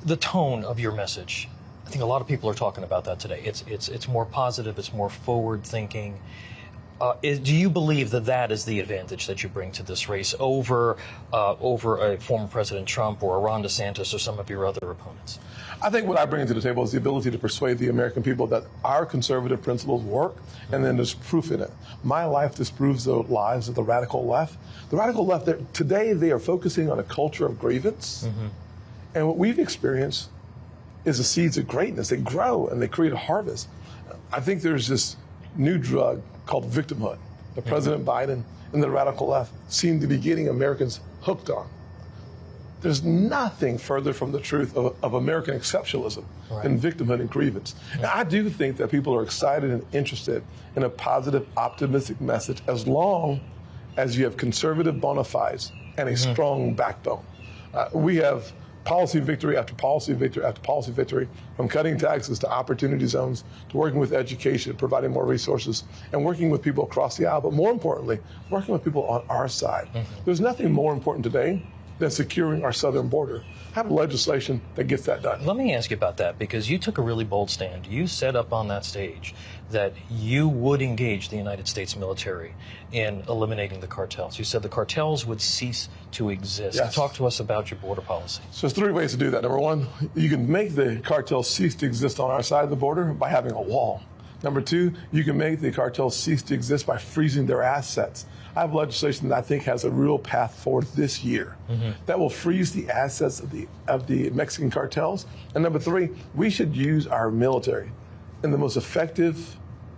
the tone of your message. I think a lot of people are talking about that today. It's more positive. It's more forward thinking. Do you believe that that is the advantage that you bring to this race over a former President Trump or a Ron DeSantis or some of your other opponents? I think what I bring to the table is the ability to persuade the American people that our conservative principles work, and then there's proof in it. My life disproves the lies of the radical left. The radical left, today they are focusing on a culture of grievance, and what we've experienced is the seeds of greatness. They grow and they create a harvest. I think there's this new drug called victimhood that President Biden and the radical left seem to be getting Americans hooked on. There's nothing further from the truth of American exceptionalism than victimhood and grievance. And I do think that people are excited and interested in a positive, optimistic message as long as you have conservative bona fides and a strong backbone. We have policy victory after policy victory after policy victory, from cutting taxes to opportunity zones to working with education, providing more resources, and working with people across the aisle, but more importantly, working with people on our side. There's nothing more important today than securing our southern border. Have legislation that gets that done. Let me ask you about that, because you took a really bold stand. You said up on that stage that you would engage the United States military in eliminating the cartels. You said the cartels would cease to exist. Yes. Talk to us about your border policy. So there's three ways to do that. Number one, you can make the cartels cease to exist on our side of the border by having a wall. Number two, you can make the cartels cease to exist by freezing their assets. I have legislation that I think has a real path forward this year that will freeze the assets of the Mexican cartels. And number three, we should use our military in the most effective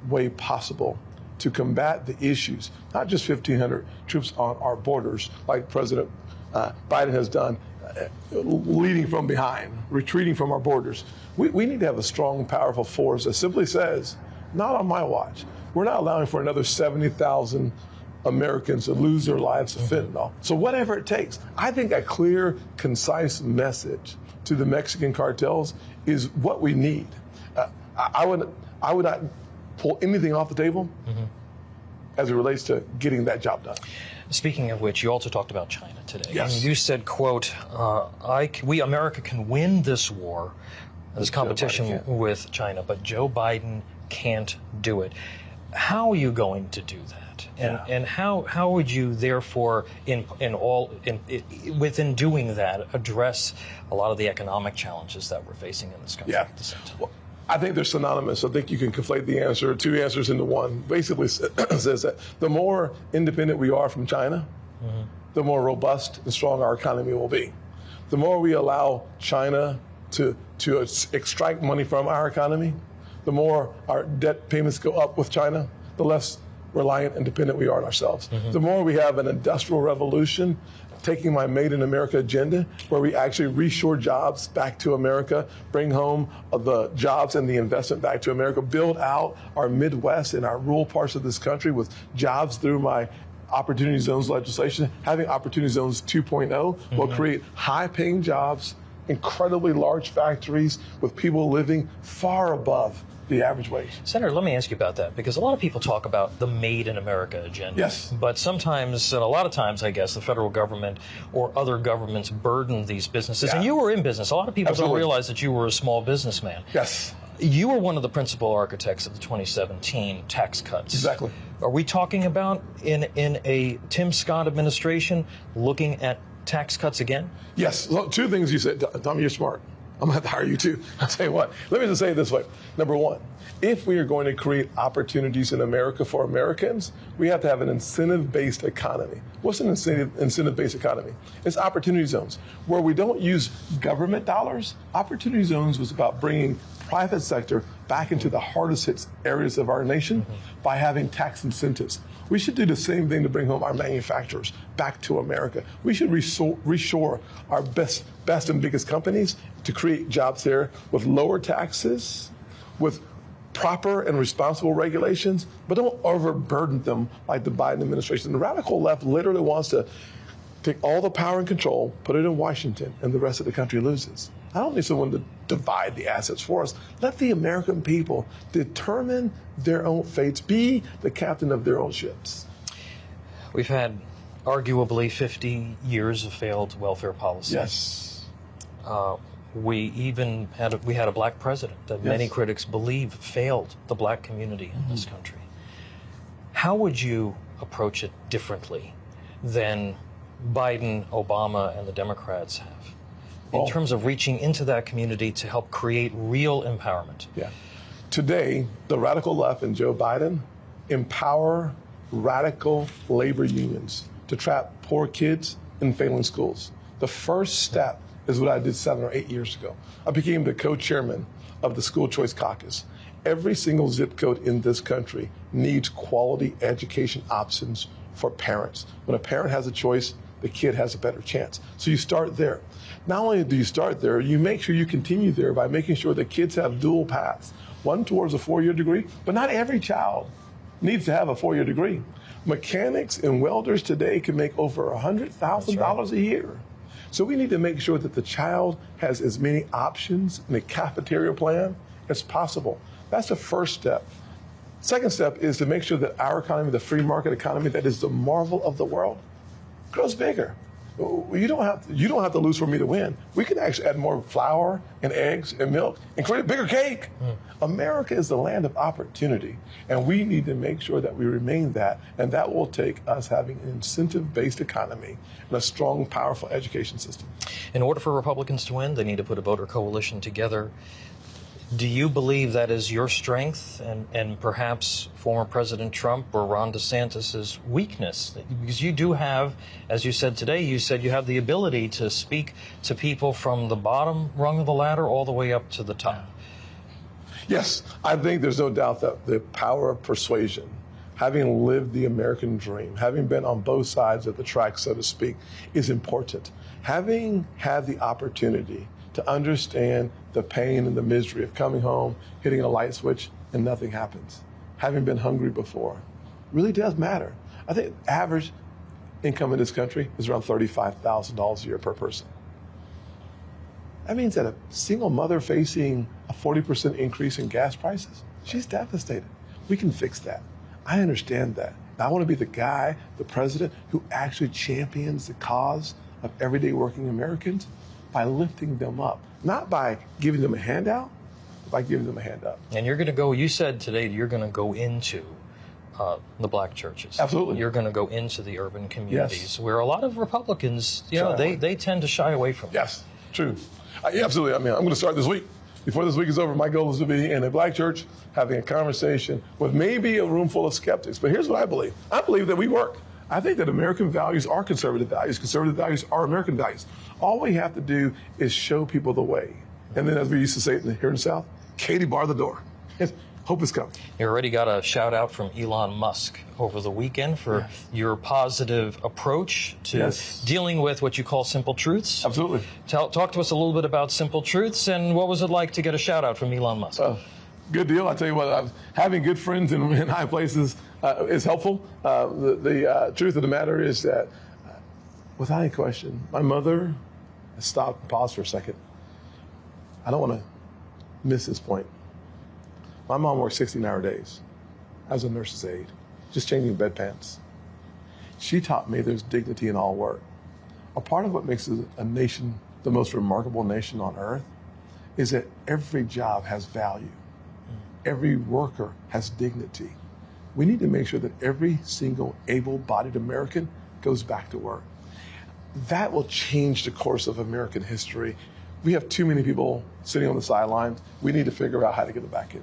way possible to combat the issues, not just 1,500 troops on our borders like President Biden has done, leading from behind, retreating from our borders. We need to have a strong, powerful force that simply says, not on my watch. We're not allowing for another 70,000 Americans to lose their lives to fentanyl. So whatever it takes, I think a clear, concise message to the Mexican cartels is what we need. I would not pull anything off the table as it relates to getting that job done. Speaking of which, you also talked about China today. Yes. And you said, quote, we, America, can win this war, this competition with China, but Joe Biden can't do it. How are you going to do that? And how would you therefore, within doing that, address a lot of the economic challenges that we're facing in this country at the same time? Well, I think they're synonymous. I think you can conflate two answers into one. Basically says that the more independent we are from China, the more robust and strong our economy will be. The more we allow China to extract money from our economy, the more our debt payments go up with China, the less reliant and dependent we are on ourselves. The more we have an industrial revolution, taking my Made in America agenda, where we actually reshore jobs back to America, bring home the jobs and the investment back to America, build out our Midwest and our rural parts of this country with jobs through my Opportunity Zones legislation. Having Opportunity Zones 2.0 will create high-paying jobs, incredibly large factories with people living far above the average wage. Senator, let me ask you about that, because a lot of people talk about the Made in America agenda. Yes. But sometimes, and a lot of times, I guess, the federal government or other governments burden these businesses. And you were in business. A lot of people don't realize that you were a small businessman. Yes. You were one of the principal architects of the 2017 tax cuts. Exactly. Are we talking about, in a Tim Scott administration, looking at tax cuts again? Yes. So two things you said. Tommy, you're smart. I'm going to have to hire you too. I'll tell you what. Let me just say it this way. Number one, if we are going to create opportunities in America for Americans, we have to have an incentive-based economy. What's an incentive-based economy? It's opportunity zones, where we don't use government dollars. Opportunity zones was about bringing private sector back into the hardest hit areas of our nation by having tax incentives. We should do the same thing to bring home our manufacturers back to America. We should reshore our best and biggest companies to create jobs there with lower taxes, with proper and responsible regulations, but don't overburden them like the Biden administration. The radical left literally wants to take all the power and control, put it in Washington, and the rest of the country loses. I don't need someone to divide the assets for us. Let the American people determine their own fates, be the captain of their own ships. We've had arguably 50 years of failed welfare policy. Yes. We had a black president that many critics believe failed the black community in this country. How would you approach it differently than Biden, Obama, and the Democrats have in terms of reaching into that community to help create real empowerment? Yeah. Today, the radical left and Joe Biden empower radical labor unions to trap poor kids in failing schools. The first step is what I did 7 or 8 years ago. I became the co-chairman of the School Choice Caucus. Every single zip code in this country needs quality education options for parents. When a parent has a choice, the kid has a better chance. So you start there. Not only do you start there, you make sure you continue there by making sure that kids have dual paths. One towards a 4-year degree, but not every child needs to have a 4-year degree. Mechanics and welders today can make over $100,000 a year. So we need to make sure that the child has as many options in a cafeteria plan as possible. That's the first step. Second step is to make sure that our economy, the free market economy, that is the marvel of the world, grows bigger. You don't have to lose for me to win. We can actually add more flour and eggs and milk and create a bigger cake. America is the land of opportunity, and we need to make sure that we remain that, and that will take us having an incentive-based economy and a strong, powerful education system. In order for Republicans to win, they need to put a voter coalition together. Do you believe that is your strength and perhaps former President Trump or Ron DeSantis' weakness? Because you do have, as you said today, you said you have the ability to speak to people from the bottom rung of the ladder all the way up to the top. Yes, I think there's no doubt that the power of persuasion, having lived the American dream, having been on both sides of the track, so to speak, is important. Having had the opportunity to understand the pain and the misery of coming home, hitting a light switch, and nothing happens. Having been hungry before really does matter. I think average income in this country is around $35,000 a year per person. That means that a single mother facing a 40% increase in gas prices, she's devastated. We can fix that. I understand that. I want to be the guy, the president, who actually champions the cause of everyday working Americans by lifting them up, not by giving them a handout, but by giving them a hand up. And you're going to go, you said today you're going to go into the black churches. Absolutely. You're going to go into the urban communities where a lot of Republicans, they tend to shy away from. Yes, true. Yeah, absolutely. I mean, I'm going to start this week. Before this week is over, my goal is to be in a black church having a conversation with maybe a room full of skeptics. But here's what I believe. I believe that we work. I think that American values are conservative values. Conservative values are American values. All we have to do is show people the way. And then, as we used to say here in the South, Katie, bar the door. Hope is coming. You already got a shout out from Elon Musk over the weekend for your positive approach to dealing with what you call simple truths. Absolutely. Talk to us a little bit about simple truths and what was it like to get a shout out from Elon Musk? Good deal. I tell you what, having good friends in high places is helpful. The truth of the matter is that, without any question, my mother stopped and paused for a second. I don't want to miss this point. My mom worked 16-hour days. I was a nurse's aide, just changing bedpans. She taught me there's dignity in all work. A part of what makes a nation the most remarkable nation on earth is that every job has value. Every worker has dignity. We need to make sure that every single able-bodied American goes back to work. That will change the course of American history. We have too many people sitting on the sidelines. We need to figure out how to get them back in.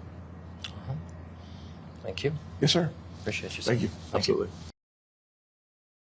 Thank you. Yes, sir. Appreciate you. Thank you. Absolutely.